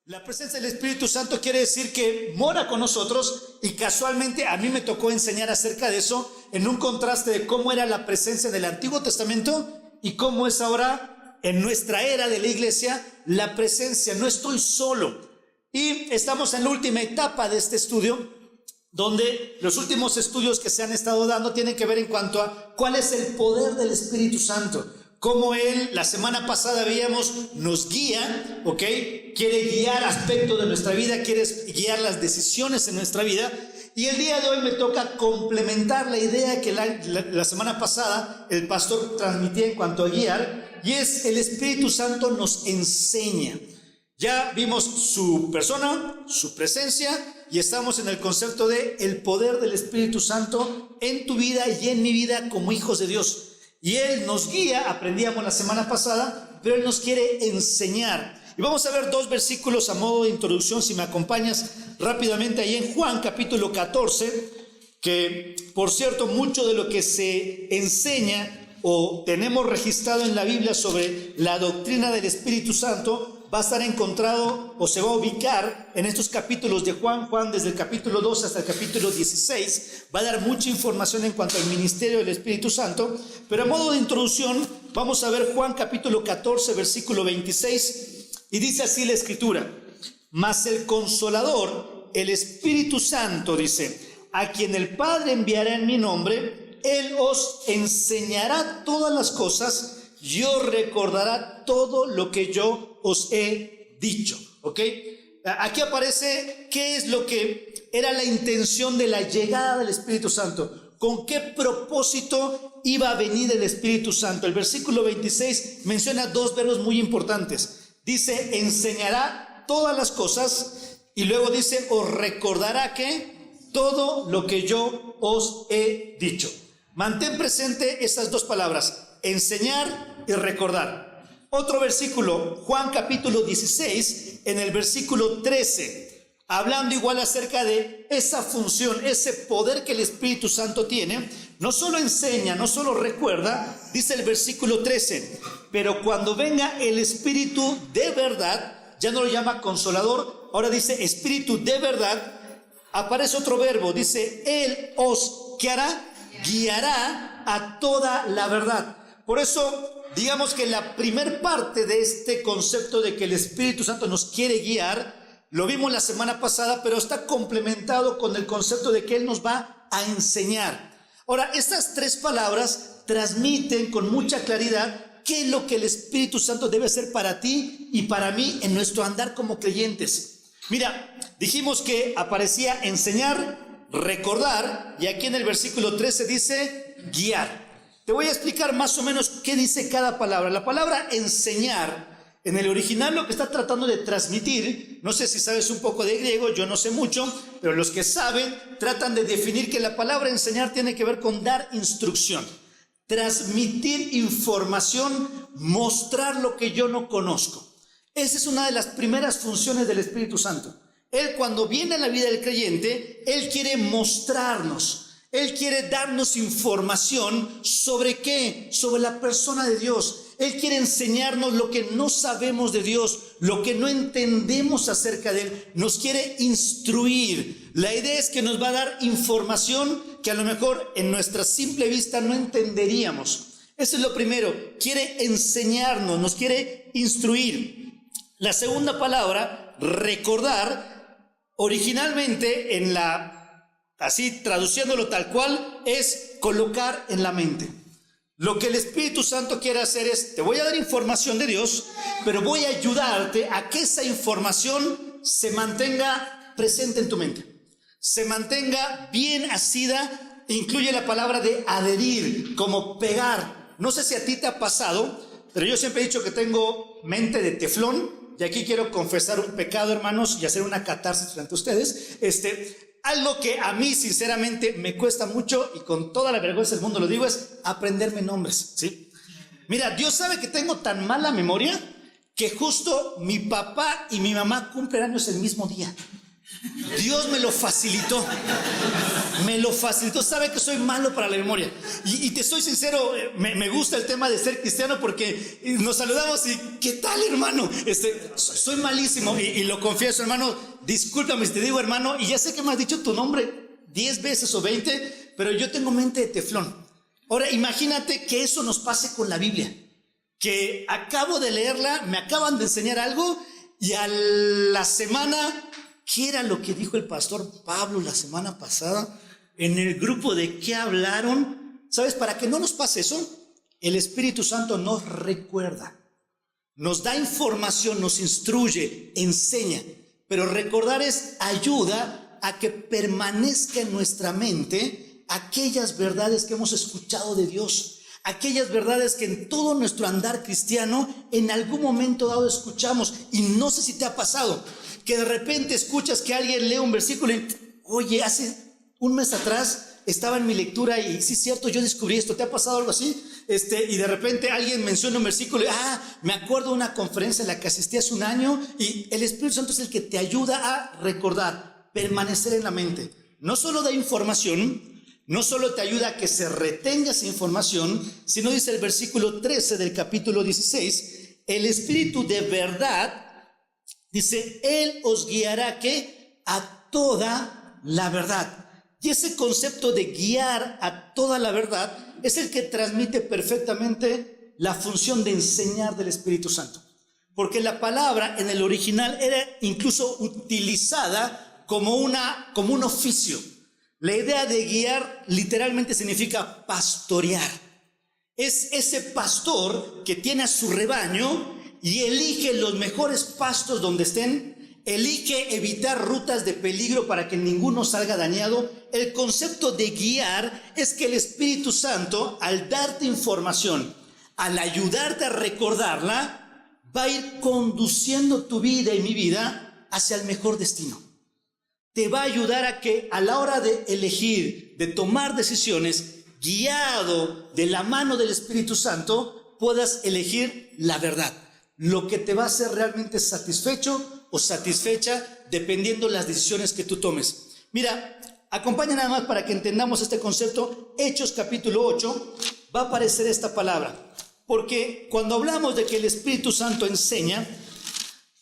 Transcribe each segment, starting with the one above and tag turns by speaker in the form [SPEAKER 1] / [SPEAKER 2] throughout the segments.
[SPEAKER 1] La presencia del Espíritu Santo quiere decir que mora con nosotros, y casualmente a mí me tocó enseñar acerca de eso en un contraste de cómo era la presencia del Antiguo Testamento y cómo es ahora en nuestra era de la iglesia la presencia. No estoy solo. Y estamos en la última etapa de este estudio, donde los últimos estudios que se han estado dando tienen que ver en cuanto a cuál es el poder del Espíritu Santo. Cómo Él, la semana pasada veíamos, nos guía, ¿ok? Quiere guiar aspectos de nuestra vida, quiere guiar las decisiones en nuestra vida. Y el día de hoy me toca complementar la idea que la semana pasada el pastor transmitía en cuanto a guiar, y es el Espíritu Santo nos enseña. Ya vimos su persona, su presencia, y estamos en el concepto de el poder del Espíritu Santo en tu vida y en mi vida como hijos de Dios. Y Él nos guía, aprendíamos la semana pasada, pero Él nos quiere enseñar. Y vamos a ver dos versículos a modo de introducción, si me acompañas rápidamente, ahí en Juan capítulo 14, que por cierto mucho de lo que se enseña o tenemos registrado en la Biblia sobre la doctrina del Espíritu Santo va a estar encontrado o se va a ubicar en estos capítulos de Juan. Juan desde el capítulo 2 hasta el capítulo 16 va a dar mucha información en cuanto al ministerio del Espíritu Santo, pero a modo de introducción vamos a ver Juan capítulo 14 versículo 26, y dice así la Escritura: mas el Consolador, el Espíritu Santo, dice, a quien el Padre enviará en mi nombre, Él os enseñará todas las cosas y os recordará todo lo que yo os he dicho. ¿Ok? Aquí aparece qué es lo que era la intención de la llegada del Espíritu Santo. ¿Con qué propósito iba a venir el Espíritu Santo? El versículo 26 menciona dos verbos muy importantes. Dice, enseñará todas las cosas, y luego dice, os recordará que todo lo que yo os he dicho. Mantén presente estas dos palabras, enseñar y recordar. Otro versículo, Juan capítulo 16, en el versículo 13, hablando igual acerca de esa función, ese poder que el Espíritu Santo tiene. No solo enseña, no solo recuerda, dice el versículo 13, pero cuando venga el Espíritu de verdad, ya no lo llama Consolador, ahora dice Espíritu de verdad, aparece otro verbo, dice, Él os, ¿qué hará? Guiará a toda la verdad. Por eso, digamos que la primer parte de este concepto de que el Espíritu Santo nos quiere guiar, lo vimos la semana pasada, pero está complementado con el concepto de que Él nos va a enseñar. Ahora, estas tres palabras transmiten con mucha claridad qué es lo que el Espíritu Santo debe ser para ti y para mí en nuestro andar como creyentes. Mira, dijimos que aparecía enseñar, recordar, y aquí en el versículo 13 dice guiar. Te voy a explicar más o menos qué dice cada palabra. La palabra enseñar, en el original lo que está tratando de transmitir, no sé si sabes un poco de griego, yo no sé mucho, pero los que saben tratan de definir que la palabra enseñar tiene que ver con dar instrucción, transmitir información, mostrar lo que yo no conozco. Esa es una de las primeras funciones del Espíritu Santo. Él, cuando viene a la vida del creyente, Él quiere mostrarnos. Él quiere darnos información sobre ¿qué? Sobre la persona de Dios. Él quiere enseñarnos lo que no sabemos de Dios, lo que no entendemos acerca de Él. Nos quiere instruir. La idea es que nos va a dar información que a lo mejor en nuestra simple vista no entenderíamos. Eso es lo primero. Quiere enseñarnos, nos quiere instruir. La segunda palabra, recordar, originalmente en así traduciéndolo tal cual, es colocar en la mente. Lo que el Espíritu Santo quiere hacer es, te voy a dar información de Dios, pero voy a ayudarte a que esa información se mantenga presente en tu mente, se mantenga bien asida. Incluye la palabra de adherir, como pegar. No sé si a ti te ha pasado, pero yo siempre he dicho que tengo mente de teflón, y aquí quiero confesar un pecado, hermanos, y hacer una catarsis frente a ustedes. Algo que a mí sinceramente me cuesta mucho, y con toda la vergüenza del mundo lo digo, es aprenderme nombres, ¿sí? Mira, Dios sabe que tengo tan mala memoria que justo mi papá y mi mamá cumplen años el mismo día. Dios me lo facilitó. Me lo facilitó. Sabe que soy malo para la memoria. Y te soy sincero, me gusta el tema de ser cristiano porque nos saludamos y ¿qué tal, hermano? Soy malísimo y lo confieso, hermano. Discúlpame si te digo hermano, y ya sé que me has dicho tu nombre 10 veces o 20, pero yo tengo mente de teflón. Ahora imagínate que eso nos pase con la Biblia, que acabo de leerla, me acaban de enseñar algo y a la semana, ¿qué era lo que dijo el pastor Pablo la semana pasada? En el grupo de qué hablaron. ¿Sabes? Para que no nos pase eso, el Espíritu Santo nos recuerda, nos da información, nos instruye, enseña. Pero recordar es ayuda a que permanezca en nuestra mente aquellas verdades que hemos escuchado de Dios, aquellas verdades que en todo nuestro andar cristiano en algún momento dado escuchamos. Y no sé si te ha pasado que de repente escuchas que alguien lee un versículo y oye, hace un mes atrás estaba en mi lectura y sí es cierto, yo descubrí esto. ¿Te ha pasado algo así? Y de repente alguien menciona un versículo y me acuerdo de una conferencia en la que asistí hace un año, y el Espíritu Santo es el que te ayuda a recordar, permanecer en la mente. No solo da información, no solo te ayuda a que se retenga esa información, sino dice el versículo 13 del capítulo 16, el Espíritu de verdad, dice, Él os guiará ¿qué? A toda la verdad. Y ese concepto de guiar a toda la verdad es el que transmite perfectamente la función de enseñar del Espíritu Santo. Porque la palabra en el original era incluso utilizada como un oficio. La idea de guiar literalmente significa pastorear. Es ese pastor que tiene a su rebaño y elige los mejores pastos donde estén. Elige evitar rutas de peligro para que ninguno salga dañado. El concepto de guiar es que el Espíritu Santo, al darte información, al ayudarte a recordarla, va a ir conduciendo tu vida y mi vida hacia el mejor destino. Te va a ayudar a que a la hora de elegir, de tomar decisiones, guiado de la mano del Espíritu Santo, puedas elegir la verdad, lo que te va a hacer realmente satisfecho o satisfecha dependiendo las decisiones que tú tomes. Mira, acompaña nada más para que entendamos este concepto. Hechos capítulo 8, va a aparecer esta palabra, porque cuando hablamos de que el Espíritu Santo enseña,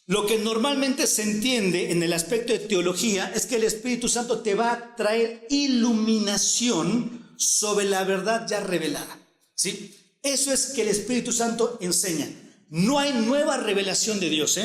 [SPEAKER 1] lo que normalmente se entiende en el aspecto de teología es que el Espíritu Santo te va a traer iluminación sobre la verdad ya revelada, ¿sí? Eso es que el Espíritu Santo enseña. No hay nueva revelación de Dios,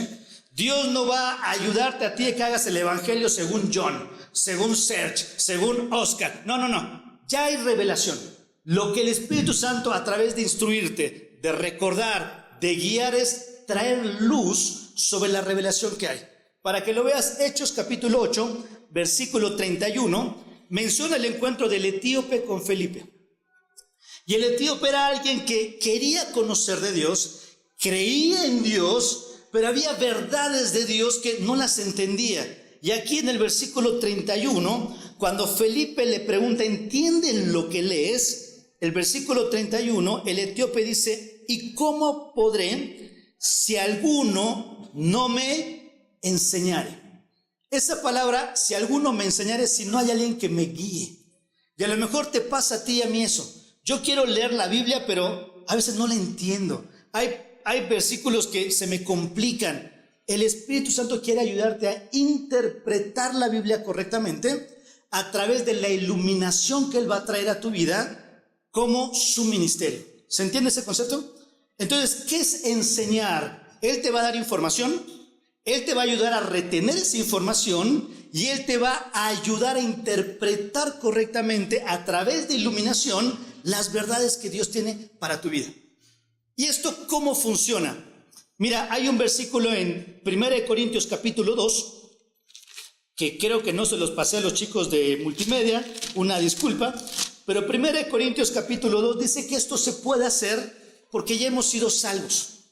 [SPEAKER 1] Dios no va a ayudarte a ti a que hagas el evangelio según John, según Serge, según Oscar. No. Ya hay revelación. Lo que el Espíritu Santo, a través de instruirte, de recordar, de guiar, es traer luz sobre la revelación que hay. Para que lo veas, Hechos capítulo 8, versículo 31, menciona el encuentro del etíope con Felipe. Y el etíope era alguien que quería conocer de Dios, creía en Dios, pero había verdades de Dios que no las entendía. Y aquí en el versículo 31, cuando Felipe le pregunta, ¿entienden lo que lees? El versículo 31, el etíope dice, ¿y cómo podré si alguno no me enseñare? Esa palabra, si alguno me enseñare, si no hay alguien que me guíe. Y a lo mejor te pasa a ti y a mí eso. Yo quiero leer la Biblia, pero a veces no la entiendo. Hay versículos que se me complican. El Espíritu Santo quiere ayudarte a interpretar la Biblia correctamente a través de la iluminación que Él va a traer a tu vida como su ministerio. ¿Se entiende ese concepto? Entonces, ¿qué es enseñar? Él te va a dar información, Él te va a ayudar a retener esa información y Él te va a ayudar a interpretar correctamente a través de iluminación las verdades que Dios tiene para tu vida. ¿Y esto cómo funciona? Mira, hay un versículo en 1 Corintios capítulo 2, que creo que no se los pasé a los chicos de multimedia, una disculpa, pero 1 Corintios capítulo 2 dice que esto se puede hacer porque ya hemos sido salvos.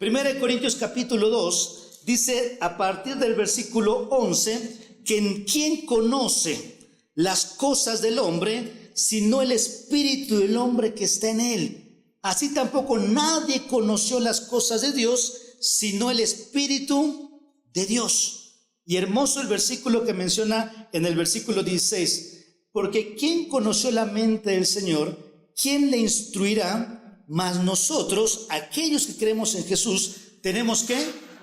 [SPEAKER 1] 1 Corintios capítulo 2 dice a partir del versículo 11 que ¿quién conoce las cosas del hombre sino el espíritu del hombre que está en él? Así tampoco nadie conoció las cosas de Dios, sino el Espíritu de Dios. Y hermoso el versículo que menciona en el versículo 16. Porque ¿quién conoció la mente del Señor? ¿Quién le instruirá? Mas nosotros, aquellos que creemos en Jesús, tenemos que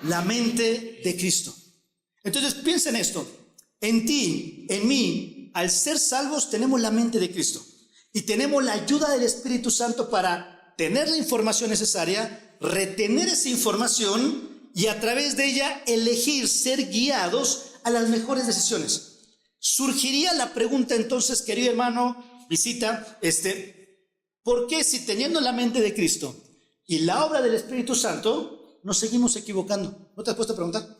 [SPEAKER 1] la mente de Cristo. Entonces piensa en esto. En ti, en mí, al ser salvos, tenemos la mente de Cristo. Y tenemos la ayuda del Espíritu Santo para tener la información necesaria, retener esa información y a través de ella elegir ser guiados a las mejores decisiones. Surgiría la pregunta entonces, querido hermano, visita, ¿por qué si teniendo la mente de Cristo y la obra del Espíritu Santo nos seguimos equivocando? ¿No te has puesto a preguntar?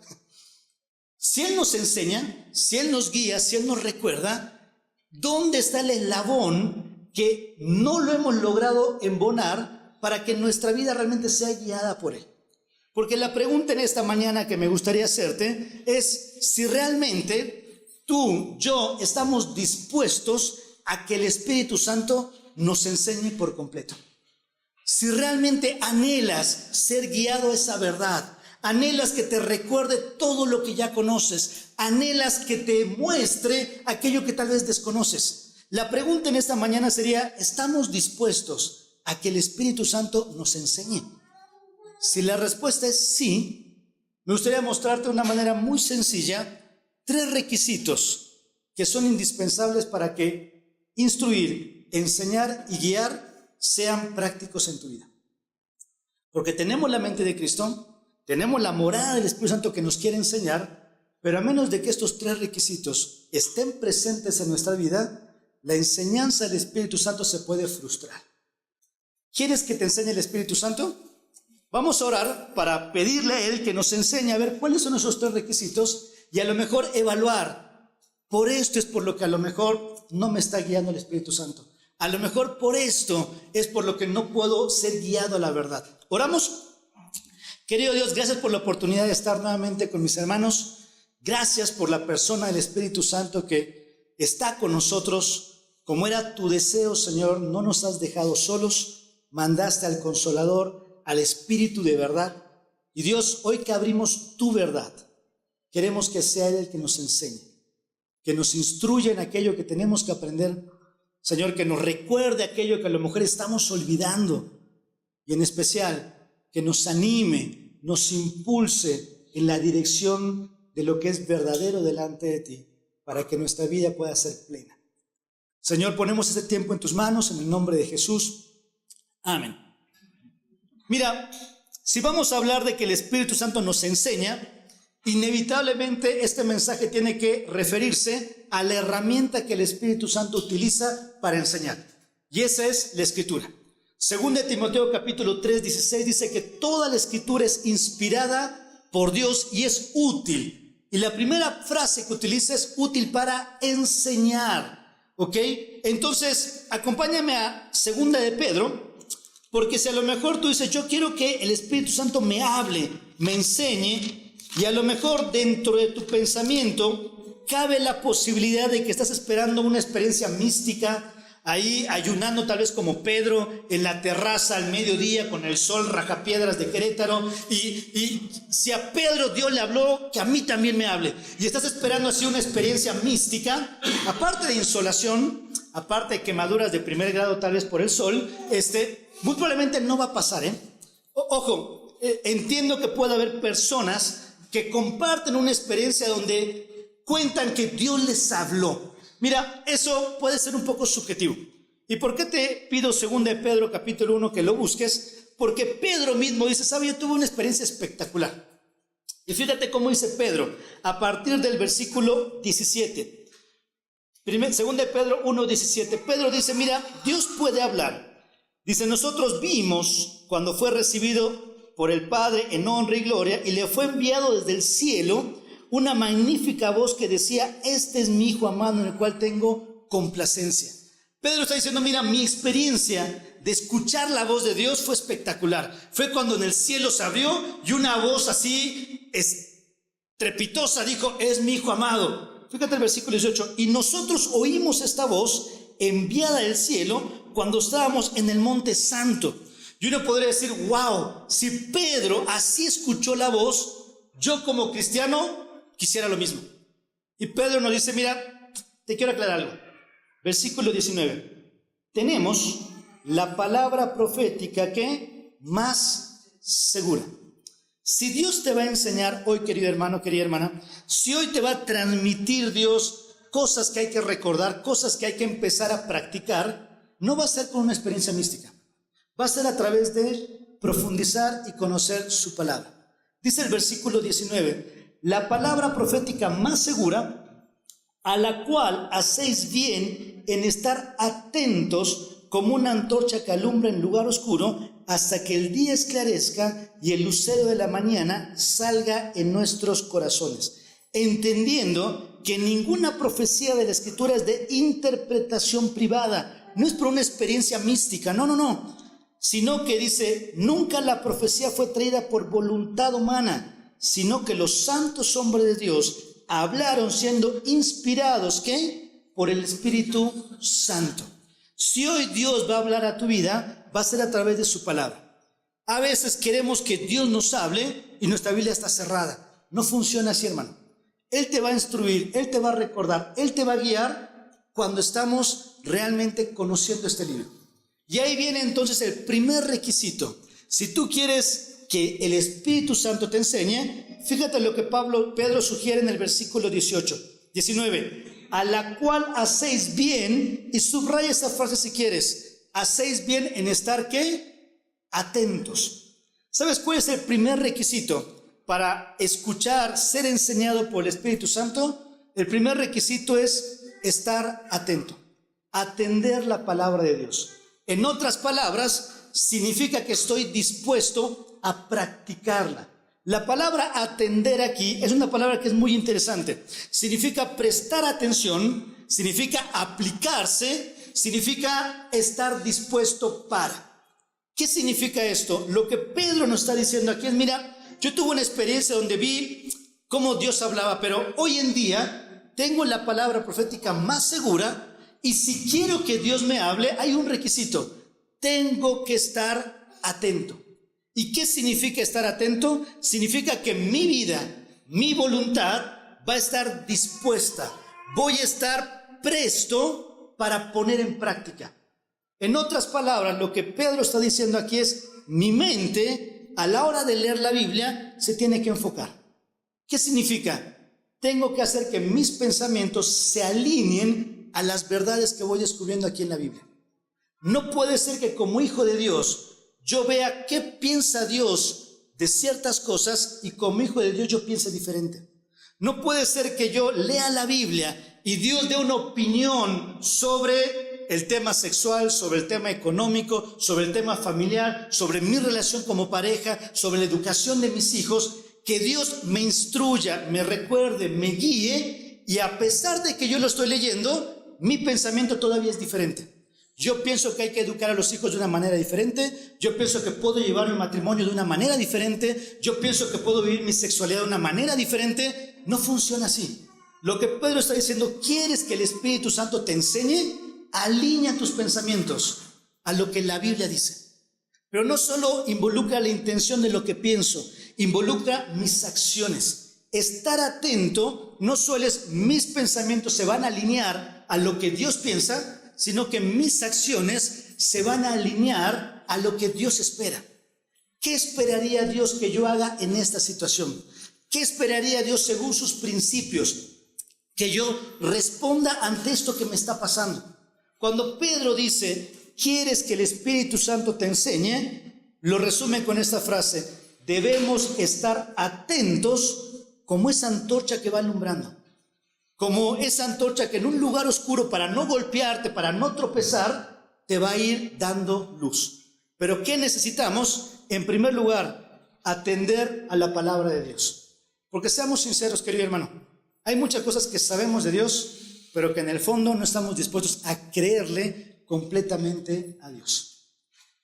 [SPEAKER 1] Si Él nos enseña, si Él nos guía, si Él nos recuerda, ¿dónde está el eslabón que no lo hemos logrado embonar para que nuestra vida realmente sea guiada por Él? Porque la pregunta en esta mañana que me gustaría hacerte es si realmente tú, yo, estamos dispuestos a que el Espíritu Santo nos enseñe por completo. Si realmente anhelas ser guiado a esa verdad, anhelas que te recuerde todo lo que ya conoces, anhelas que te muestre aquello que tal vez desconoces. La pregunta en esta mañana sería, ¿estamos dispuestos a que el Espíritu Santo nos enseñe? Si la respuesta es sí, me gustaría mostrarte de una manera muy sencilla 3 requisitos que son indispensables para que instruir, enseñar y guiar sean prácticos en tu vida. Porque tenemos la mente de Cristo, tenemos la morada del Espíritu Santo que nos quiere enseñar, pero a menos de que estos 3 requisitos estén presentes en nuestra vida, la enseñanza del Espíritu Santo se puede frustrar. ¿Quieres que te enseñe el Espíritu Santo? Vamos a orar para pedirle a Él que nos enseñe a ver cuáles son esos 3 requisitos y a lo mejor evaluar. Por esto es por lo que a lo mejor no me está guiando el Espíritu Santo. A lo mejor por esto es por lo que no puedo ser guiado a la verdad. ¿Oramos? Querido Dios, gracias por la oportunidad de estar nuevamente con mis hermanos. Gracias por la persona del Espíritu Santo que está con nosotros. Como era tu deseo, Señor, no nos has dejado solos. Mandaste al Consolador, al Espíritu de verdad. Y Dios, hoy que abrimos tu verdad, queremos que sea Él el que nos enseñe, que nos instruya en aquello que tenemos que aprender. Señor, que nos recuerde aquello que a lo mejor estamos olvidando. Y en especial, que nos anime, nos impulse en la dirección de lo que es verdadero delante de ti, para que nuestra vida pueda ser plena. Señor, ponemos este tiempo en tus manos, en el nombre de Jesús. Amén. Mira, si vamos a hablar de que el Espíritu Santo nos enseña, inevitablemente este mensaje tiene que referirse a la herramienta que el Espíritu Santo utiliza para enseñar. Y esa es la Escritura. Según de Timoteo capítulo 3, 16 dice que toda la Escritura es inspirada por Dios y es útil. Y la primera frase que utiliza es útil para enseñar. ¿Ok? Entonces, acompáñame a segunda de Pedro. Porque si a lo mejor tú dices, yo quiero que el Espíritu Santo me hable, me enseñe, y a lo mejor dentro de tu pensamiento cabe la posibilidad de que estás esperando una experiencia mística, ahí ayunando tal vez como Pedro en la terraza al mediodía con el sol rajapiedras de Querétaro, y si a Pedro Dios le habló, que a mí también me hable, y estás esperando así una experiencia mística, aparte de insolación, aparte de quemaduras de primer grado tal vez por el sol, muy probablemente no va a pasar, Ojo, entiendo que puede haber personas que comparten una experiencia donde cuentan que Dios les habló. Mira, eso puede ser un poco subjetivo. ¿Y por qué te pido 2 de Pedro capítulo 1 que lo busques? Porque Pedro mismo dice, ¿sabe? Yo tuve una experiencia espectacular. Y fíjate cómo dice Pedro, a partir del versículo 17. 2 de Pedro 1, 17. Pedro dice, mira, Dios puede hablar. Dice, nosotros vimos cuando fue recibido por el Padre en honra y gloria y le fue enviado desde el cielo una magnífica voz que decía, este es mi Hijo amado en el cual tengo complacencia. Pedro está diciendo, mira, mi experiencia de escuchar la voz de Dios fue espectacular. Fue cuando en el cielo se abrió y una voz así estrepitosa dijo, es mi Hijo amado. Fíjate el versículo 18, y nosotros oímos esta voz enviada del cielo cuando estábamos en el monte santo. Y uno podría decir, wow, si Pedro así escuchó la voz, yo como cristiano quisiera lo mismo. Y Pedro nos dice, mira, te quiero aclarar algo. Versículo 19. Tenemos la palabra profética que más segura. Si Dios te va a enseñar hoy, querido hermano, querida hermana, si hoy te va a transmitir Dios cosas que hay que recordar, cosas que hay que empezar a practicar, no va a ser con una experiencia mística. Va a ser a través de profundizar y conocer su palabra. Dice el versículo 19, la palabra profética más segura, a la cual hacéis bien en estar atentos como una antorcha que alumbra en lugar oscuro hasta que el día esclarezca y el lucero de la mañana salga en nuestros corazones, entendiendo que ninguna profecía de la Escritura es de interpretación privada, no es por una experiencia mística, no, sino que dice, nunca la profecía fue traída por voluntad humana, sino que los santos hombres de Dios hablaron siendo inspirados, ¿qué? Por el Espíritu Santo. Si hoy Dios va a hablar a tu vida, va a ser a través de su palabra. A veces queremos que Dios nos hable y nuestra Biblia está cerrada. No funciona así, hermano. Él te va a instruir, Él te va a recordar, Él te va a guiar cuando estamos realmente conociendo este libro. Y ahí viene entonces el primer requisito. Si tú quieres que el Espíritu Santo te enseñe, fíjate lo que Pedro sugiere en el versículo 19, a la cual hacéis bien, y subraya esa frase si quieres, hacéis bien en estar, ¿qué? Atentos. ¿Sabes cuál es el primer requisito para escuchar, ser enseñado por el Espíritu Santo? El primer requisito es estar atento, atender la palabra de Dios. En otras palabras, significa que estoy dispuesto a practicarla. La palabra atender aquí es una palabra que es muy interesante. Significa prestar atención, significa aplicarse, significa estar dispuesto para. ¿Qué significa esto? Lo que Pedro nos está diciendo aquí es, mira, yo tuve una experiencia donde vi cómo Dios hablaba, pero hoy en día tengo la palabra profética más segura. Y si quiero que Dios me hable, hay un requisito. Tengo que estar atento. ¿Y qué significa estar atento? Significa que mi vida, mi voluntad va a estar dispuesta. Voy a estar presto para poner en práctica. En otras palabras, lo que Pedro está diciendo aquí es, mi mente, a la hora de leer la Biblia, se tiene que enfocar. ¿Qué significa? Tengo que hacer que mis pensamientos se alineen a las verdades que voy descubriendo aquí en la Biblia. No puede ser que como hijo de Dios yo vea qué piensa Dios de ciertas cosas y como hijo de Dios yo piense diferente. No puede ser que yo lea la Biblia y Dios dé una opinión sobre el tema sexual, sobre el tema económico, sobre el tema familiar, sobre mi relación como pareja, sobre la educación de mis hijos, que Dios me instruya, me recuerde, me guíe, y a pesar de que yo lo estoy leyendo, mi pensamiento todavía es diferente. Yo pienso que hay que educar a los hijos de una manera diferente. Yo pienso que puedo llevar mi matrimonio de una manera diferente. Yo pienso que puedo vivir mi sexualidad de una manera diferente. No funciona así. Lo que Pedro está diciendo, ¿quieres que el Espíritu Santo te enseñe? Alinea tus pensamientos a lo que la Biblia dice. Pero no solo involucra la intención de lo que pienso, involucra mis acciones. Estar atento no solo es mis pensamientos se van a alinear a lo que Dios piensa, sino que mis acciones se van a alinear a lo que Dios espera. ¿Qué esperaría Dios que yo haga en esta situación? ¿Qué esperaría Dios según sus principios? Que yo responda ante esto que me está pasando. Cuando Pedro dice, ¿quieres que el Espíritu Santo te enseñe? Lo resume con esta frase, debemos estar atentos como esa antorcha que va alumbrando. Como esa antorcha que en un lugar oscuro, para no golpearte, para no tropezar, te va a ir dando luz. Pero ¿qué necesitamos? En primer lugar, atender a la palabra de Dios. Porque seamos sinceros, querido hermano, hay muchas cosas que sabemos de Dios, pero que en el fondo no estamos dispuestos a creerle completamente a Dios.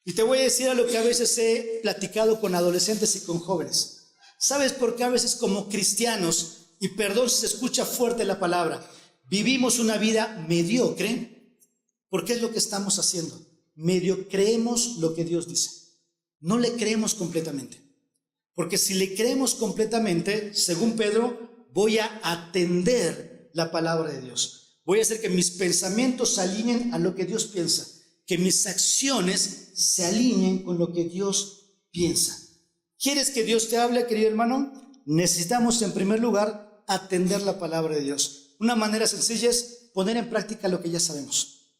[SPEAKER 1] Y te voy a decir a lo que a veces he platicado con adolescentes y con jóvenes. ¿Sabes por qué a veces como cristianos, y perdón si se escucha fuerte la palabra, vivimos una vida mediocre? Porque es lo que estamos haciendo. Medio creemos lo que Dios dice. No le creemos completamente. Porque si le creemos completamente, según Pedro, voy a atender la palabra de Dios. Voy a hacer que mis pensamientos se alineen a lo que Dios piensa, que mis acciones se alineen con lo que Dios piensa. ¿Quieres que Dios te hable, querido hermano? Necesitamos en primer lugar atender la palabra de Dios. Una manera sencilla es poner en práctica lo que ya sabemos.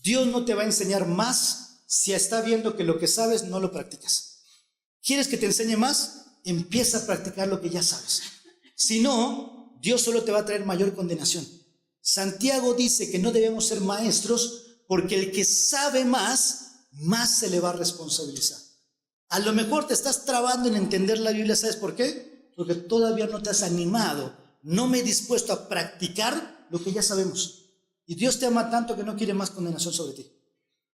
[SPEAKER 1] Dios no te va a enseñar más si está viendo que lo que sabes no lo practicas. ¿Quieres que te enseñe más? Empieza a practicar lo que ya sabes. Si no, Dios solo te va a traer mayor condenación. Santiago dice que no debemos ser maestros porque el que sabe más se le va a responsabilizar. A lo mejor te estás trabando en entender la Biblia, ¿sabes por qué? Porque todavía no te has animado, no me he dispuesto a practicar lo que ya sabemos. Y Dios te ama tanto que no quiere más condenación sobre ti.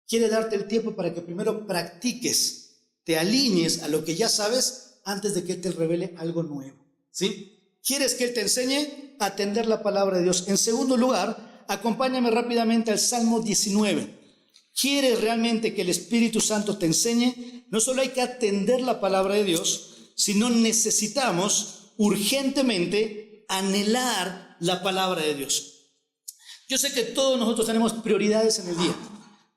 [SPEAKER 1] Quiere darte el tiempo para que primero practiques, te alinees a lo que ya sabes antes de que Él te revele algo nuevo, ¿sí? ¿Quieres que Él te enseñe a atender la palabra de Dios? En segundo lugar, acompáñame rápidamente al Salmo 19. ¿Quieres realmente que el Espíritu Santo te enseñe? No solo hay que atender la palabra de Dios, sino necesitamos urgentemente anhelar la palabra de Dios. Yo sé que todos nosotros tenemos prioridades en el día.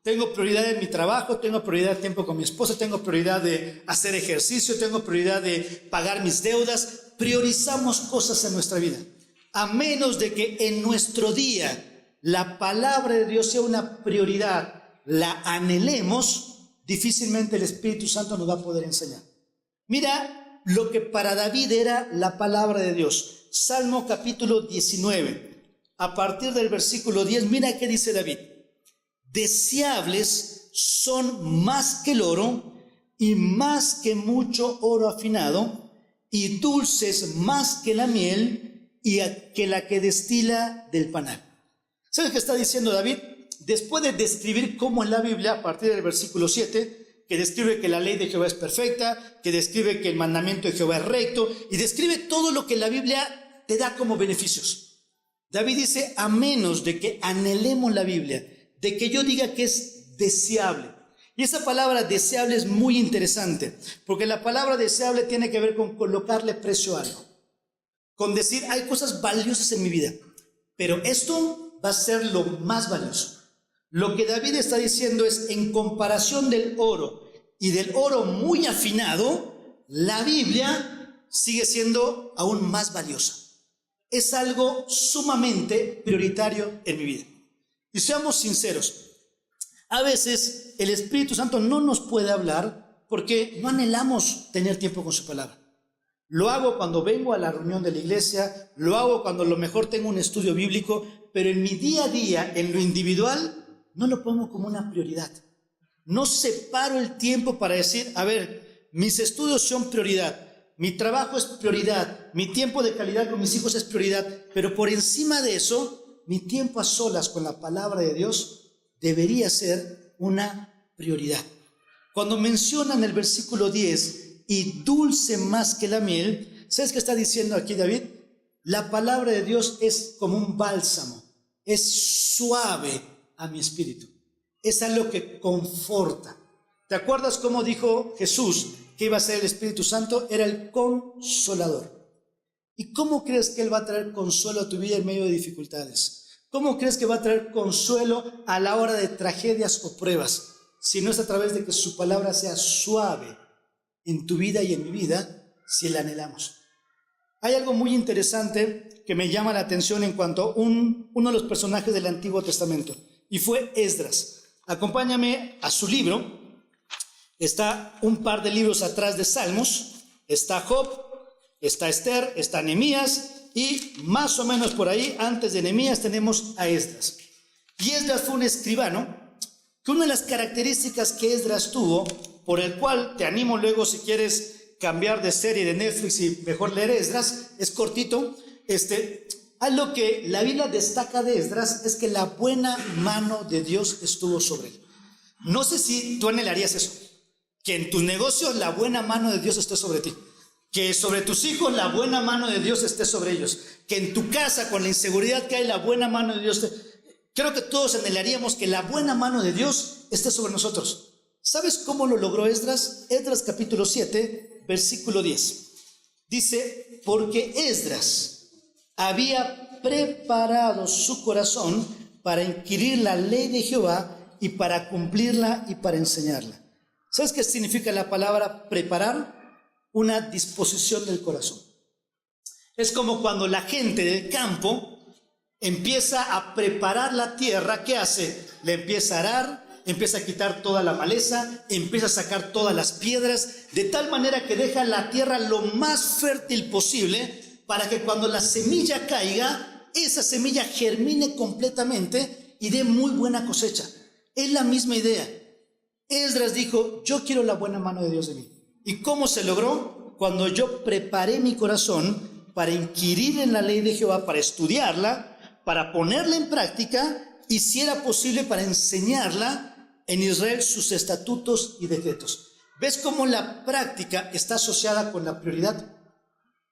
[SPEAKER 1] Tengo prioridad en mi trabajo, tengo prioridad de tiempo con mi esposa, tengo prioridad de hacer ejercicio, tengo prioridad de pagar mis deudas. Priorizamos cosas en nuestra vida. A menos de que en nuestro día la palabra de Dios sea una prioridad, la anhelemos, difícilmente el Espíritu Santo nos va a poder enseñar. Mira lo que para David era la palabra de Dios. Salmo capítulo 19, a partir del versículo 10, mira qué dice David. Deseables son más que el oro y más que mucho oro afinado, y dulces más que la miel y que la que destila del panal. ¿Sabes qué está diciendo David? Después de describir cómo en la Biblia, a partir del versículo 7, que describe que la ley de Jehová es perfecta, que describe que el mandamiento de Jehová es recto, y describe todo lo que la Biblia te da como beneficios. David dice, a menos de que anhelemos la Biblia, de que yo diga que es deseable. Y esa palabra deseable es muy interesante, porque la palabra deseable tiene que ver con colocarle precio a algo, con decir, hay cosas valiosas en mi vida, pero esto va a ser lo más valioso. Lo que David está diciendo es, en comparación del oro y del oro muy afinado, la Biblia sigue siendo aún más valiosa. Es algo sumamente prioritario en mi vida. Y seamos sinceros, a veces el Espíritu Santo no nos puede hablar porque no anhelamos tener tiempo con su palabra. Lo hago cuando vengo a la reunión de la iglesia, lo hago cuando a lo mejor tengo un estudio bíblico, pero en mi día a día, en lo individual, no lo pongo como una prioridad. No separo el tiempo para decir, a ver, mis estudios son prioridad, mi trabajo es prioridad, mi tiempo de calidad con mis hijos es prioridad, pero por encima de eso, mi tiempo a solas con la palabra de Dios debería ser una prioridad. Cuando mencionan el versículo 10, y dulce más que la miel, ¿sabes qué está diciendo aquí David? La palabra de Dios es como un bálsamo, es suave a mi espíritu, es algo que conforta. ¿Te acuerdas cómo dijo Jesús que iba a ser el Espíritu Santo? Era el consolador. ¿Y cómo crees que Él va a traer consuelo a tu vida en medio de dificultades? ¿Cómo crees que va a traer consuelo a la hora de tragedias o pruebas? Si no es a través de que su palabra sea suave en tu vida y en mi vida, si la anhelamos. Hay algo muy interesante que me llama la atención en cuanto a uno de los personajes del Antiguo Testamento, y fue Esdras. Acompáñame a su libro. Está un par de libros atrás de Salmos. Está Job, está Esther, está Nehemías, y más o menos por ahí, antes de Nehemías, tenemos a Esdras. Y Esdras fue un escribano, que una de las características que Esdras tuvo, por el cual te animo luego si quieres cambiar de serie de Netflix y mejor leer Esdras, es cortito. Algo que la Biblia destaca de Esdras es que la buena mano de Dios estuvo sobre él. No sé si tú anhelarías eso, que en tus negocios la buena mano de Dios esté sobre ti, que sobre tus hijos la buena mano de Dios esté sobre ellos, que en tu casa con la inseguridad que hay la buena mano de Dios creo que todos anhelaríamos que la buena mano de Dios esté sobre nosotros. ¿Sabes cómo lo logró Esdras? Esdras capítulo 7, versículo 10. Dice, porque Esdras, había preparado su corazón para inquirir la ley de Jehová y para cumplirla y para enseñarla. ¿Sabes qué significa la palabra preparar? Una disposición del corazón. Es como cuando la gente del campo empieza a preparar la tierra. ¿Qué hace? Le empieza a arar, empieza a quitar toda la maleza, empieza a sacar todas las piedras, de tal manera que deja la tierra lo más fértil posible para que cuando la semilla caiga, esa semilla germine completamente y dé muy buena cosecha. Es la misma idea. Esdras dijo, yo quiero la buena mano de Dios de mí. ¿Y cómo se logró? Cuando yo preparé mi corazón para inquirir en la ley de Jehová, para estudiarla, para ponerla en práctica y, si era posible, para enseñarla en Israel sus estatutos y decretos. ¿Ves cómo la práctica está asociada con la prioridad?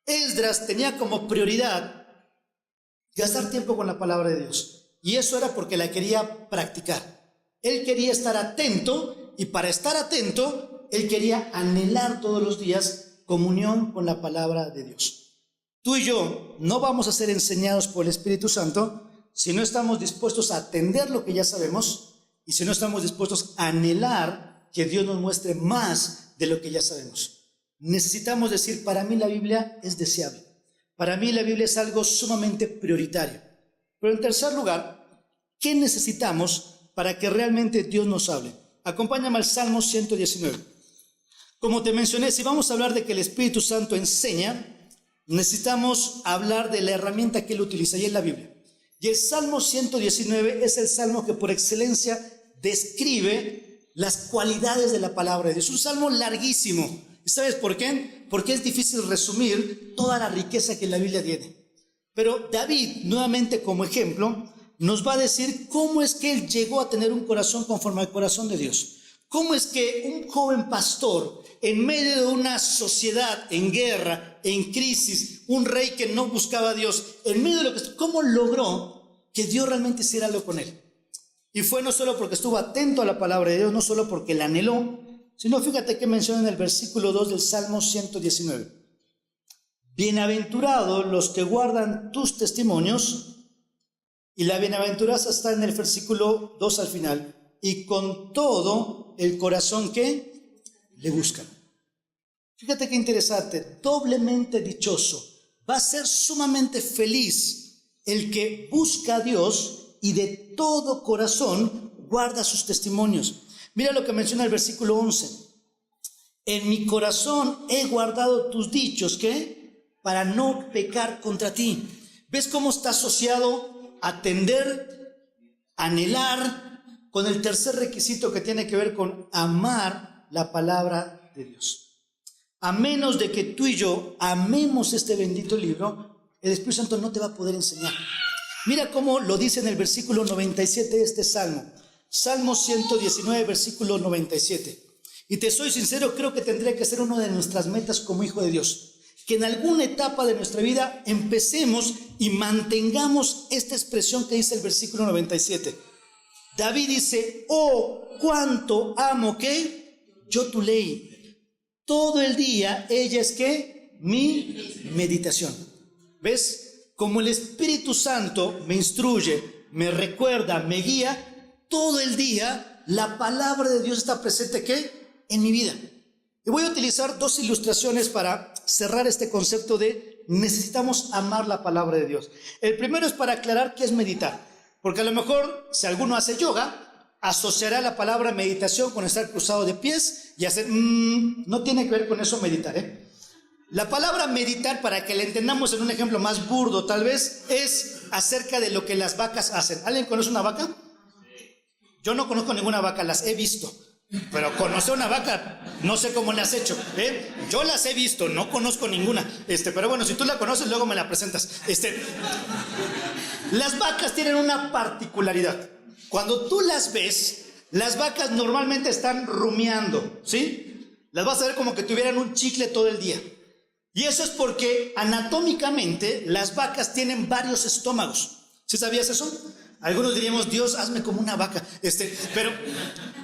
[SPEAKER 1] Esdras tenía como prioridad gastar tiempo con la palabra de Dios, y eso era porque la quería practicar. Él quería estar atento, y para estar atento, él quería anhelar todos los días comunión con la palabra de Dios. Tú y yo no vamos a ser enseñados por el Espíritu Santo si no estamos dispuestos a atender lo que ya sabemos y si no estamos dispuestos a anhelar que Dios nos muestre más de lo que ya sabemos. Necesitamos decir, para mí la Biblia es deseable. Para mí la Biblia es algo sumamente prioritario. Pero en tercer lugar, ¿qué necesitamos para que realmente Dios nos hable? Acompáñame al Salmo 119. Como te mencioné, si vamos a hablar de que el Espíritu Santo enseña, necesitamos hablar de la herramienta que Él utiliza, y es la Biblia. Y el Salmo 119 es el salmo que por excelencia describe las cualidades de la palabra de Dios. Es un salmo larguísimo. ¿Y sabes por qué? Porque es difícil resumir toda la riqueza que la Biblia tiene. Pero David, nuevamente como ejemplo, nos va a decir cómo es que él llegó a tener un corazón conforme al corazón de Dios. Cómo es que un joven pastor, en medio de una sociedad en guerra, en crisis, un rey que no buscaba a Dios, en medio de lo que, ¿cómo logró que Dios realmente hiciera algo con él? Y fue no solo porque estuvo atento a la palabra de Dios, no solo porque la anheló, sino fíjate que menciona en el versículo 2 del Salmo 119. Bienaventurados los que guardan tus testimonios, y la bienaventuranza está en el versículo 2 al final, y con todo el corazón que le buscan. Fíjate qué interesante, doblemente dichoso, va a ser sumamente feliz el que busca a Dios y de todo corazón guarda sus testimonios. Mira lo que menciona el versículo 11. En mi corazón he guardado tus dichos, ¿qué? Para no pecar contra ti. ¿Ves cómo está asociado atender, anhelar, con el tercer requisito que tiene que ver con amar la palabra de Dios? A menos de que tú y yo amemos este bendito libro, el Espíritu Santo no te va a poder enseñar. Mira cómo lo dice en el versículo 97 de este salmo. Salmo 119, versículo 97. Y te soy sincero, creo que tendría que ser una de nuestras metas como hijo de Dios, que en alguna etapa de nuestra vida empecemos y mantengamos esta expresión que dice el versículo 97. David dice, oh, cuánto amo que yo tu ley. Todo el día ella es que mi meditación. ¿Ves? Como el Espíritu Santo me instruye, me recuerda, me guía, todo el día la palabra de Dios está presente ¿qué? En mi vida. Y voy a utilizar dos ilustraciones para cerrar este concepto de necesitamos amar la palabra de Dios. El primero es para aclarar qué es meditar, porque a lo mejor si alguno hace yoga, asociará la palabra meditación con estar cruzado de pies y hacer, no tiene que ver con eso meditar, La palabra meditar, para que la entendamos en un ejemplo más burdo tal vez, es acerca de lo que las vacas hacen. ¿Alguien conoce una vaca? Yo no conozco ninguna vaca, las he visto. Pero conocer una vaca, no sé cómo le has hecho, Yo las he visto, no conozco ninguna, pero bueno, si tú la conoces, luego me la presentas. Las vacas tienen una particularidad. Cuando tú las ves, las vacas normalmente están rumiando, ¿sí? Las vas a ver como que tuvieran un chicle todo el día. Y eso es porque anatómicamente las vacas tienen varios estómagos. ¿Sí sabías eso? Algunos diríamos, Dios, hazme como una vaca. Pero,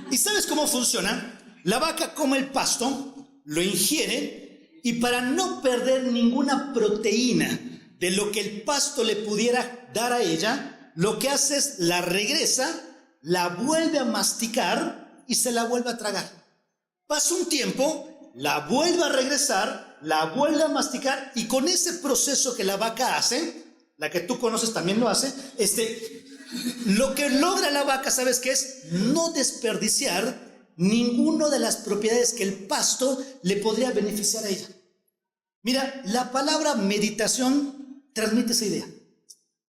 [SPEAKER 1] ¿y sabes cómo funciona? La vaca come el pasto, lo ingiere, y para no perder ninguna proteína de lo que el pasto le pudiera dar a ella, lo que hace es la regresa, la vuelve a masticar y se la vuelve a tragar. Pasa un tiempo, la vuelve a regresar, la vuelve a masticar, y con ese proceso que la vaca hace, la que tú conoces también lo hace, lo que logra la vaca, ¿sabes qué es? No desperdiciar ninguna de las propiedades que el pasto le podría beneficiar a ella. Mira, la palabra meditación transmite esa idea.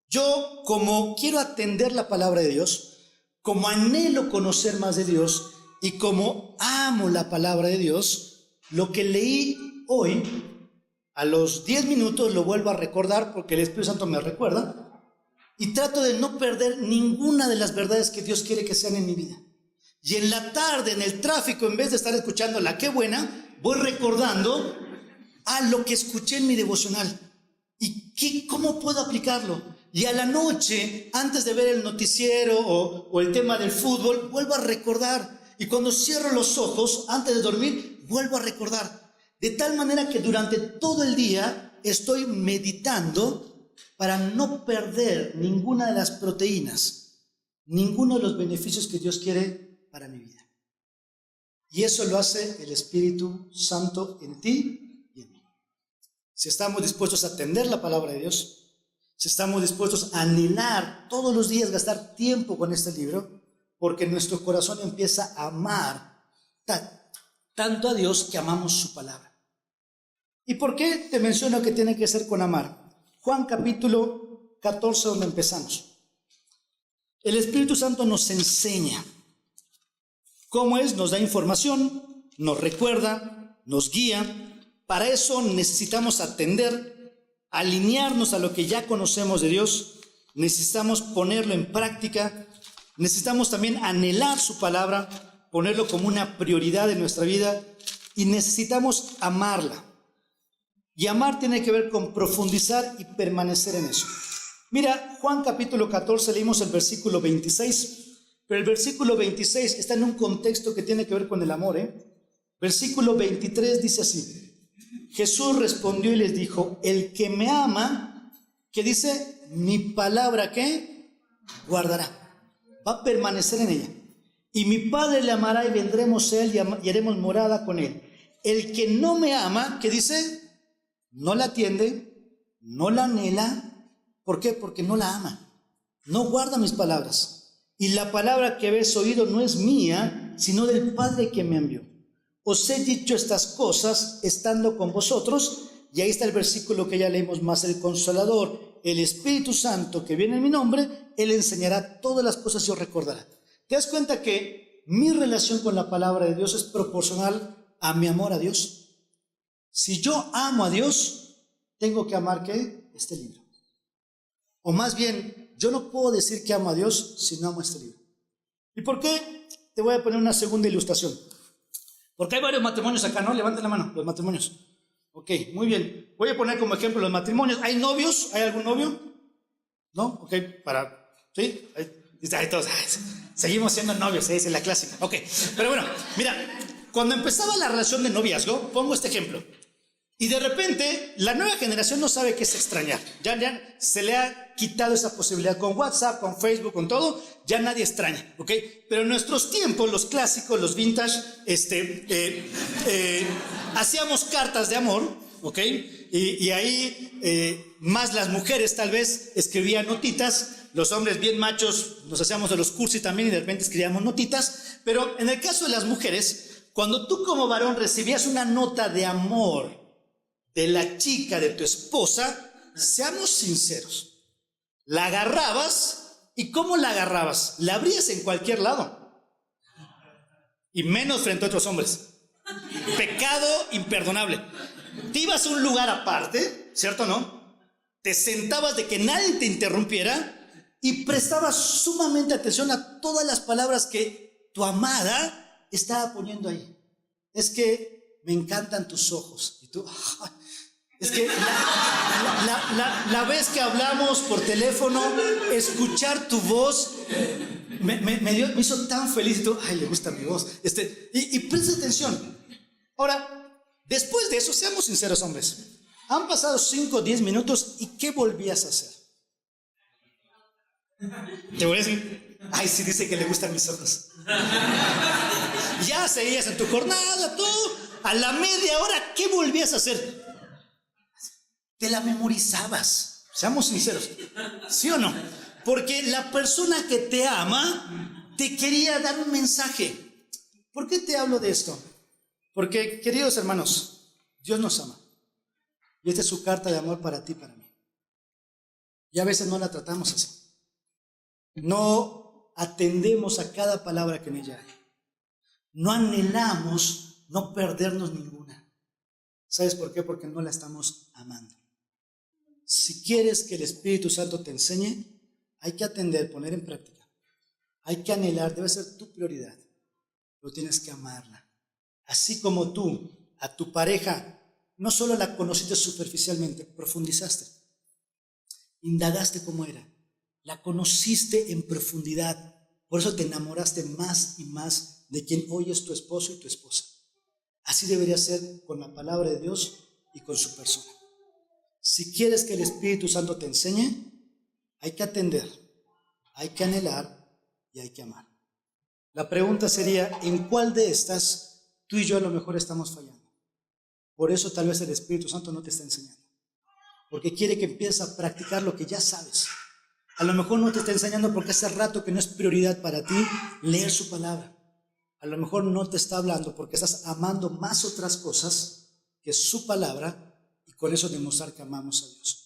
[SPEAKER 1] Yo, como quiero atender la palabra de Dios, como anhelo conocer más de Dios y como amo la palabra de Dios, lo que leí hoy, a los 10 minutos lo vuelvo a recordar porque el Espíritu Santo me recuerda, y trato de no perder ninguna de las verdades que Dios quiere que sean en mi vida. Y en la tarde, en el tráfico, en vez de estar escuchando la qué buena, voy recordando lo que escuché en mi devocional y cómo puedo aplicarlo. Y a la noche, antes de ver el noticiero o el tema del fútbol, vuelvo a recordar. Y cuando cierro los ojos, antes de dormir, vuelvo a recordar. De tal manera que durante todo el día estoy meditando para no perder ninguna de las proteínas, ninguno de los beneficios que Dios quiere para mi vida. Y eso lo hace el Espíritu Santo en ti y en mí. Si estamos dispuestos a atender la palabra de Dios, si estamos dispuestos a anhelar todos los días, gastar tiempo con este libro, porque nuestro corazón empieza a amar tanto a Dios que amamos su palabra. ¿Y por qué te menciono que tiene que ser con amar? Juan capítulo 14, donde empezamos. El Espíritu Santo nos enseña cómo es, nos da información, nos recuerda, nos guía. Para eso necesitamos atender, alinearnos a lo que ya conocemos de Dios, necesitamos ponerlo en práctica, necesitamos también anhelar su palabra, ponerlo como una prioridad en nuestra vida, y necesitamos amarla. Y amar tiene que ver con profundizar y permanecer en eso. Mira, Juan capítulo 14, leímos el versículo 26, pero el versículo 26 está en un contexto que tiene que ver con el amor, Versículo 23 dice así: Jesús respondió y les dijo, el que me ama, que dice, mi palabra, ¿qué? Guardará, va a permanecer en ella. Y mi Padre le amará y vendremos a él y haremos morada con él. El que no me ama, que dice, no la atiende, no la anhela. ¿Por qué? Porque no la ama, no guarda mis palabras. Y la palabra que habéis oído no es mía, sino del Padre que me envió. Os he dicho estas cosas estando con vosotros. Y ahí está el versículo que ya leímos más: el Consolador, el Espíritu Santo que viene en mi nombre, Él enseñará todas las cosas y os recordará. ¿Te das cuenta que mi relación con la palabra de Dios es proporcional a mi amor a Dios? Si yo amo a Dios, tengo que amar, ¿qué? Este libro. O más bien, yo no puedo decir que amo a Dios si no amo este libro. ¿Y por qué? Te voy a poner una segunda ilustración. Porque hay varios matrimonios acá, ¿no? Levanten la mano, los matrimonios. Ok, muy bien. Voy a poner como ejemplo los matrimonios. ¿Hay novios? ¿Hay algún novio? ¿No? Ok, ¿sí? Ahí todos. Seguimos siendo novios, es la clásica. Ok, pero bueno, mira, cuando empezaba la relación de noviazgo, pongo este ejemplo. Y de repente, la nueva generación no sabe qué es extrañar. Ya se le ha quitado esa posibilidad. Con WhatsApp, con Facebook, con todo, ya nadie extraña, ¿ok? Pero en nuestros tiempos, los clásicos, los vintage, hacíamos cartas de amor, ¿ok? Y ahí, más las mujeres tal vez escribían notitas. Los hombres bien machos nos hacíamos de los cursis también y de repente escribíamos notitas. Pero en el caso de las mujeres, cuando tú como varón recibías una nota de amor de la chica, de tu esposa, seamos sinceros, la agarrabas. ¿Y cómo la agarrabas? La abrías en cualquier lado, y menos frente a otros hombres. Pecado imperdonable. Te ibas a un lugar aparte, ¿cierto o no? Te sentabas de que nadie te interrumpiera y prestabas sumamente atención a todas las palabras que tu amada estaba poniendo ahí. Es que me encantan tus ojos. Y tú, es que la vez que hablamos por teléfono, escuchar tu voz me hizo tan feliz. Y tú, le gusta mi voz. Y presta atención. Ahora, después de eso, seamos sinceros, hombres. Han pasado 5 o 10 minutos y ¿qué volvías a hacer? Te voy a decir, ay, sí dice que le gustan mis ojos. Ya seguías en tu jornada, todo. A la media hora, ¿qué volvías a hacer? Te la memorizabas. Seamos sinceros, ¿sí o no? Porque la persona que te ama te quería dar un mensaje. ¿Por qué te hablo de esto? Porque, queridos hermanos, Dios nos ama. Y esta es su carta de amor para ti y para mí. Y a veces no la tratamos así. No atendemos a cada palabra que en ella hay. No anhelamos no perdernos ninguna. ¿Sabes por qué? Porque no la estamos amando. Si quieres que el Espíritu Santo te enseñe, hay que atender, poner en práctica. Hay que anhelar, debe ser tu prioridad. Pero tienes que amarla. Así como tú, a tu pareja, no solo la conociste superficialmente, profundizaste. Indagaste cómo era. La conociste en profundidad. Por eso te enamoraste más y más de quien hoy es tu esposo y tu esposa. Así debería ser con la palabra de Dios y con su persona. Si quieres que el Espíritu Santo te enseñe, hay que atender, hay que anhelar y hay que amar. La pregunta sería, ¿en cuál de estas tú y yo a lo mejor estamos fallando? Por eso tal vez el Espíritu Santo no te está enseñando. Porque quiere que empieces a practicar lo que ya sabes. A lo mejor no te está enseñando porque hace rato que no es prioridad para ti leer su palabra. A lo mejor no te está hablando porque estás amando más otras cosas que su palabra y con eso demostrar que amamos a Dios.